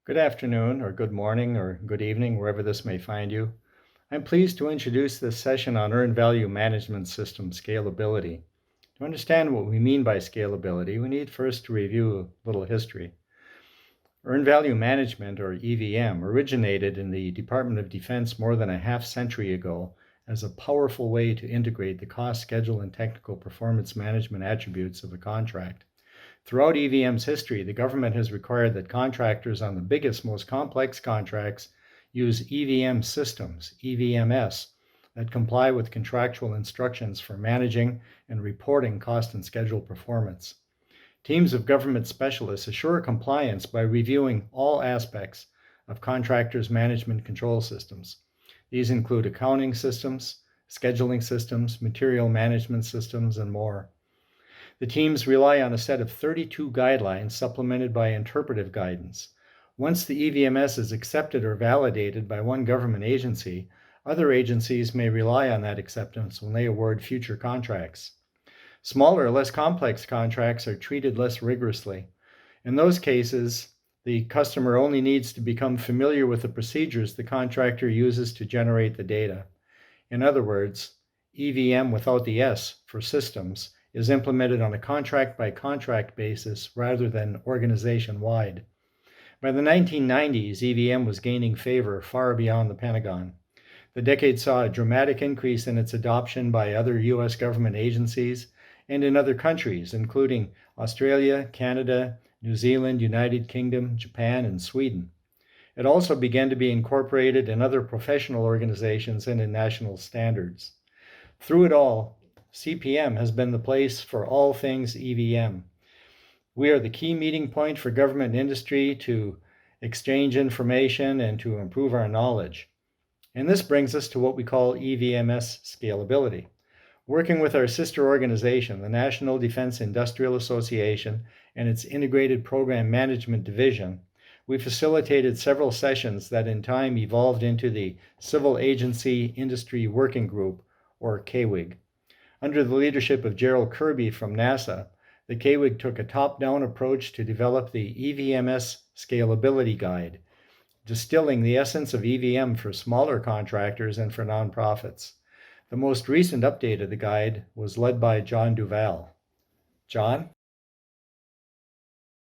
Good afternoon, or good morning, or good evening, wherever this may find you. I'm pleased to introduce this session on Earned Value Management System scalability. To understand what we mean by scalability, we need first to review a little history. Earned Value Management, or EVM, originated in the Department of Defense more than a half century ago as a powerful way to integrate the cost, schedule, and technical performance management attributes of a contract. Throughout EVM's history, the government has required that contractors on the biggest, most complex contracts use EVM systems, EVMS, that comply with contractual instructions for managing and reporting cost and schedule performance. Teams of government specialists assure compliance by reviewing all aspects of contractors' management control systems. These include accounting systems, scheduling systems, material management systems, and more. The teams rely on a set of 32 guidelines supplemented by interpretive guidance. Once the EVMS is accepted or validated by one government agency, other agencies may rely on that acceptance when they award future contracts. Smaller, less complex contracts are treated less rigorously. In those cases, the customer only needs to become familiar with the procedures the contractor uses to generate the data. In other words, EVM without the S for systems is implemented on a contract by contract basis rather than organization wide. By the 1990s, EVM was gaining favor far beyond the Pentagon. The decade saw a dramatic increase in its adoption by other US government agencies and in other countries, including Australia, Canada, New Zealand, United Kingdom, Japan, and Sweden. It also began to be incorporated in other professional organizations and in national standards. Through it all, CPM has been the place for all things EVM. We are the key meeting point for government and industry to exchange information and to improve our knowledge. And this brings us to what we call EVMS scalability. Working with our sister organization, the National Defense Industrial Association, and its Integrated Program Management Division, we facilitated several sessions that in time evolved into the Civil Agency Industry Working Group, or KWIG. Under the leadership of Gerald Kirby from NASA, the KWIG took a top-down approach to develop the EVMS Scalability Guide, distilling the essence of EVM for smaller contractors and for nonprofits. The most recent update of the guide was led by John Duval. John?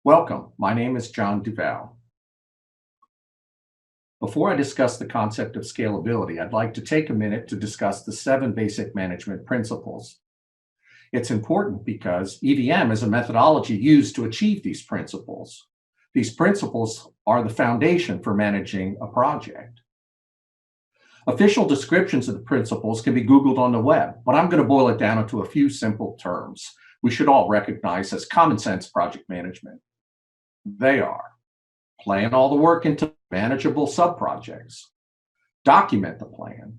Welcome. My name is John Duval. Before I discuss the concept of scalability, I'd like to take a minute to discuss the 7 basic management principles. It's important because EVM is a methodology used to achieve these principles. These principles are the foundation for managing a project. Official descriptions of the principles can be Googled on the web, but I'm going to boil it down into a few simple terms we should all recognize as common sense project management. They are: plan all the work into manageable subprojects, document the plan,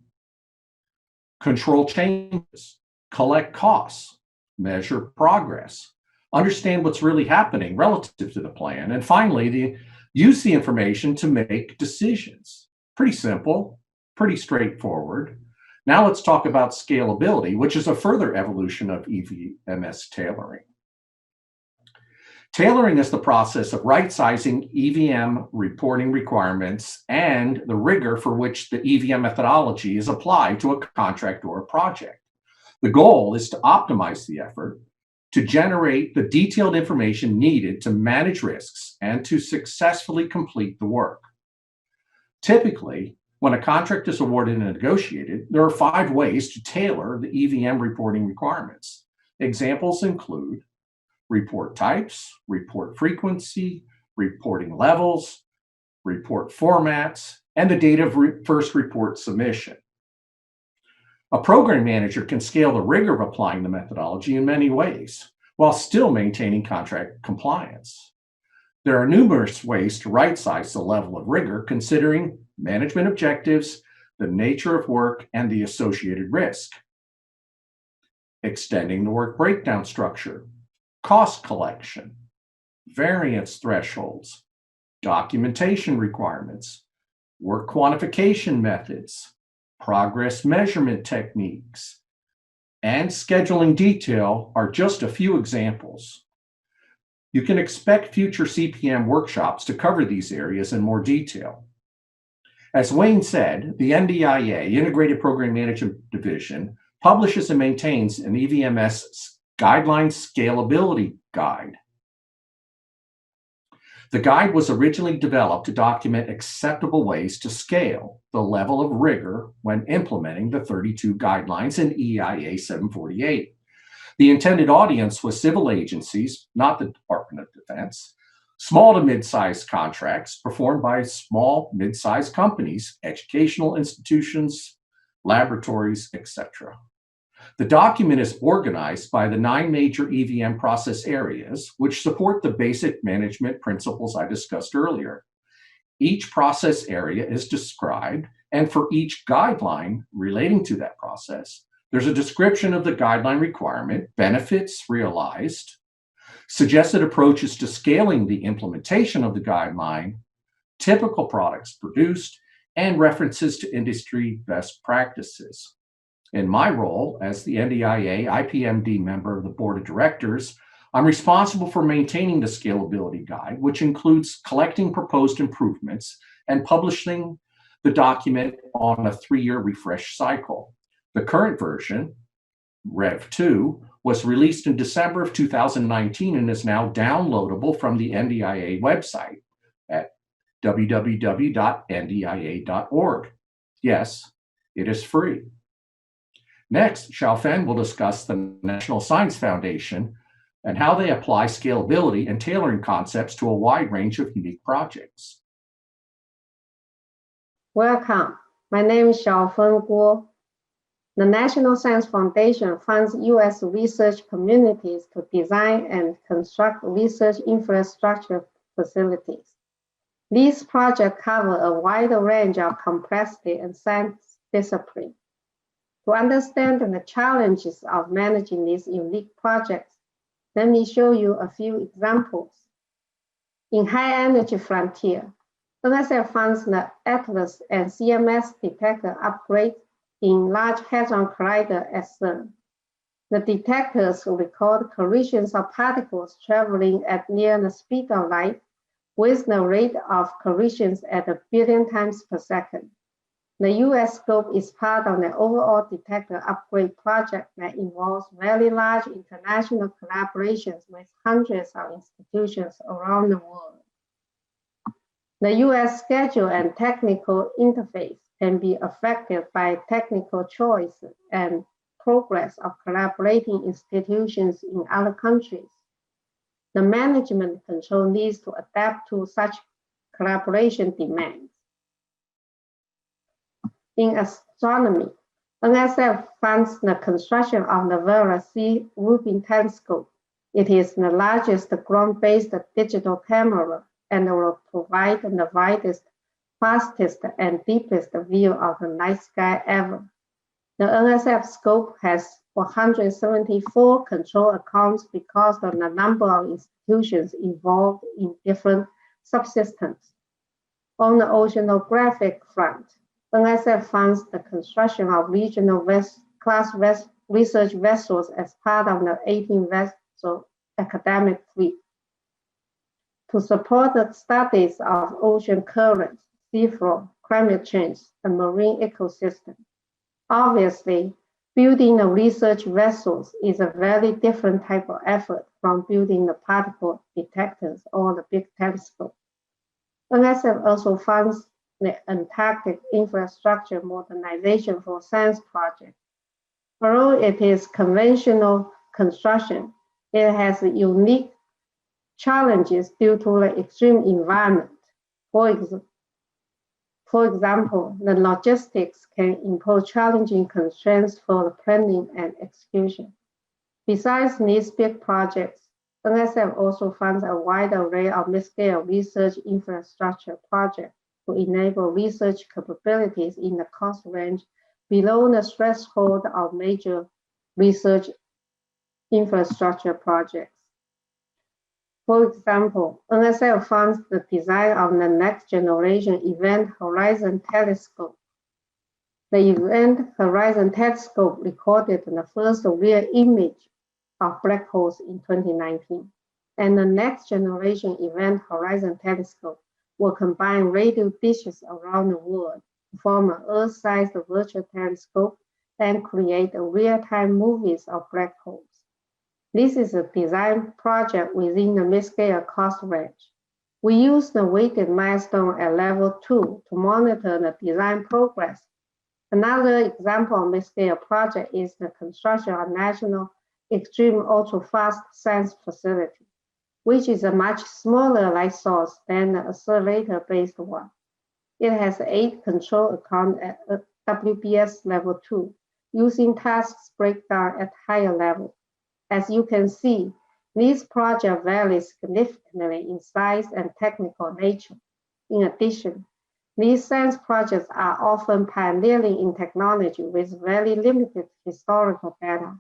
control changes, collect costs, measure progress, understand what's really happening relative to the plan, and finally, use the information to make decisions. Pretty simple, pretty straightforward. Now let's talk about scalability, which is a further evolution of EVMS tailoring. Tailoring is the process of right-sizing EVM reporting requirements and the rigor for which the EVM methodology is applied to a contract or a project. The goal is to optimize the effort, to generate the detailed information needed to manage risks and to successfully complete the work. Typically, when a contract is awarded and negotiated, there are 5 ways to tailor the EVM reporting requirements. Examples include report types, report frequency, reporting levels, report formats, and the date of first report submission. A program manager can scale the rigor of applying the methodology in many ways, while still maintaining contract compliance. There are numerous ways to right-size the level of rigor considering management objectives, the nature of work, and the associated risk. Extending the work breakdown structure, cost collection, variance thresholds, documentation requirements, work quantification methods, progress measurement techniques, and scheduling detail are just a few examples. You can expect future CPM workshops to cover these areas in more detail. As Wayne said, the NDIA, Integrated Program Management Division, publishes and maintains an EVMS Guideline Scalability Guide. The guide was originally developed to document acceptable ways to scale the level of rigor when implementing the 32 guidelines in EIA 748. The intended audience was civil agencies, not the Department of Defense, small to mid-sized contracts performed by small, mid-sized companies, educational institutions, laboratories, etc. The document is organized by the 9 major EVM process areas, which support the basic management principles I discussed earlier. Each process area is described, and for each guideline relating to that process, there's a description of the guideline requirement, benefits realized, suggested approaches to scaling the implementation of the guideline, typical products produced, and references to industry best practices. In my role as the NDIA IPMD member of the Board of Directors, I'm responsible for maintaining the Scalability Guide, which includes collecting proposed improvements and publishing the document on a 3-year refresh cycle. The current version, Rev 2, was released in December of 2019 and is now downloadable from the NDIA website at www.ndia.org. Yes, it is free. Next, Xiaofan will discuss the National Science Foundation and how they apply scalability and tailoring concepts to a wide range of unique projects. Welcome. My name is Xiaofan Guo. The National Science Foundation funds U.S. research communities to design and construct research infrastructure facilities. These projects cover a wide range of complexity and science disciplines. To understand the challenges of managing these unique projects, let me show you a few examples. In high energy frontier, NSF funds the Atlas and CMS detector upgrade in Large Hadron Collider at CERN. The detectors record collisions of particles traveling at near the speed of light with the rate of collisions at 1 billion times per second. The US scope is part of the overall detector upgrade project that involves very large international collaborations with hundreds of institutions around the world. The US schedule and technical interface can be affected by technical choice and progress of collaborating institutions in other countries. The management control needs to adapt to such collaboration demands. In astronomy, NSF funds the construction of the Vera C Rubin telescope. It is the largest ground-based digital camera and will provide the widest, fastest, and deepest view of the night sky ever. The NSF scope has 474 control accounts because of the number of institutions involved in different subsystems. On the oceanographic front, NSF funds the construction of regional class research vessels as part of the 18-vessel academic fleet. To support the studies of ocean currents, seafloor, climate change, and marine ecosystem. Obviously, building the research vessels is a very different type of effort from building the particle detectors or the big telescope. NSF also funds the Antarctic infrastructure modernization for science projects. Although it is conventional construction, it has unique challenges due to the extreme environment. For example, the logistics can impose challenging constraints for the planning and execution. Besides these big projects, NSF also funds a wide array of mid-scale research infrastructure projects to enable research capabilities in the cost range below the threshold of major research infrastructure projects. For example, NSF funds the design of the next generation Event Horizon Telescope. The Event Horizon Telescope recorded the first real image of black holes in 2019. and the next generation Event Horizon Telescope will combine radio dishes around the world to form an Earth-sized virtual telescope and create real-time movies of black holes. This is a design project within the mid-scale cost range. We use the weighted milestone at level 2 to monitor the design progress. Another example of mid-scale project is the construction of National Extreme Ultra-Fast Science Facility, which is a much smaller light source than the accelerator-based one. It has 8 control accounts at WBS level 2, using tasks breakdown at higher level. As you can see, this project varies significantly in size and technical nature. In addition, these science projects are often pioneering in technology with very limited historical data.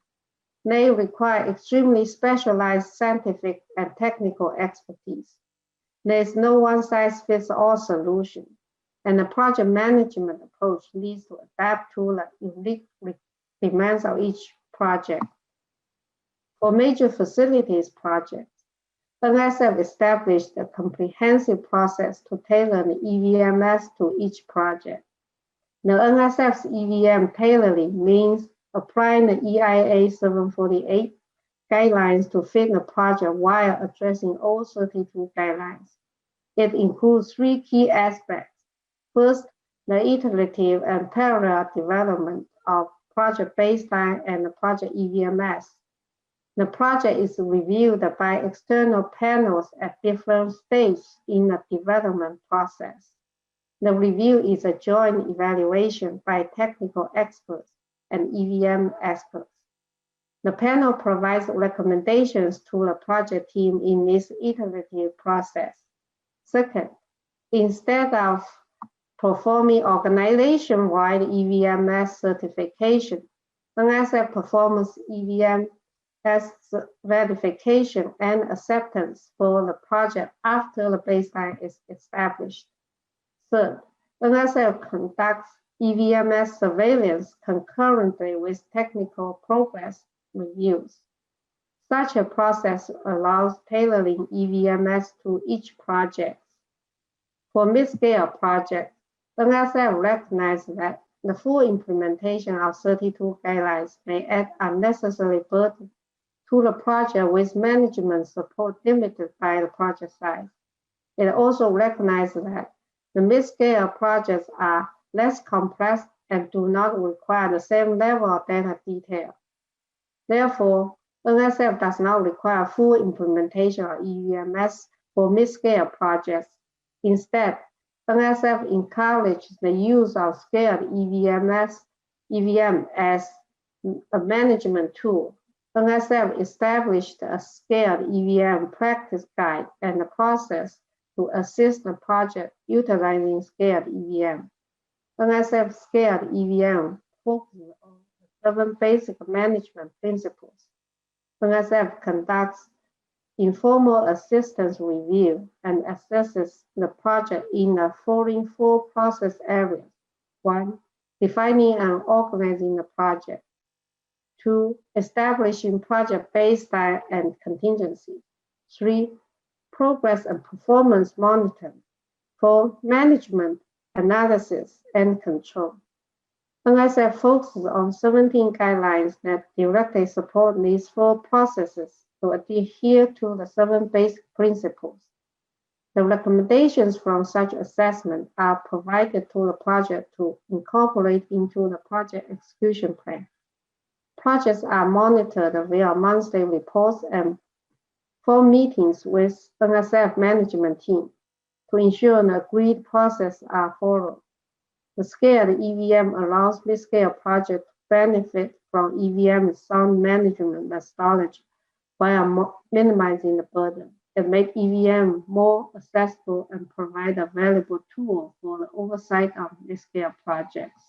They require extremely specialized scientific and technical expertise. There is no one-size-fits-all solution, and the project management approach needs to adapt to the unique demands of each project. For major facilities projects, NSF established a comprehensive process to tailor the EVMS to each project. The NSF's EVM tailoring means applying the EIA 748 guidelines to fit the project while addressing all 32 guidelines. It includes 3 key aspects. First, the iterative and parallel development of project baseline and the project EVMS. The project is reviewed by external panels at different stages in the development process. The review is a joint evaluation by technical experts and EVM experts. The panel provides recommendations to the project team in this iterative process. Second, instead of performing organization-wide EVMS certification, NSF performs EVMS verification and acceptance for the project after the baseline is established. Third, NSF conducts EVMS surveillance concurrently with technical progress reviews. Such a process allows tailoring EVMS to each project. For mid-scale projects, NSF recognizes that the full implementation of 32 guidelines may add unnecessary burden to the project with management support limited by the project size. It also recognizes that the mid-scale projects are less complex and do not require the same level of data detail. Therefore, NSF does not require full implementation of EVMS for mid-scale projects. Instead, NSF encourages the use of scaled EVM as a management tool. NSF established a scaled EVM practice guide and a process to assist the project utilizing scaled EVM. NSF scaled EVM focuses on the 7 basic management principles. NSF conducts informal assistance review and assesses the project in the following 4 process areas. 1, defining and organizing the project. 2, establishing project baseline and contingency. 3, progress and performance monitoring. 4, management, analysis, and control. NSF focuses on 17 guidelines that directly support these 4 processes to adhere to the 7 basic principles. The recommendations from such assessment are provided to the project to incorporate into the project execution plan. Projects are monitored via monthly reports and 4 meetings with NSF management team to ensure the agreed process are followed. The scaled EVM allows mid-scale projects to benefit from EVM sound management methodology while minimizing the burden. It makes EVM more accessible and provide a valuable tool for the oversight of mid-scale projects.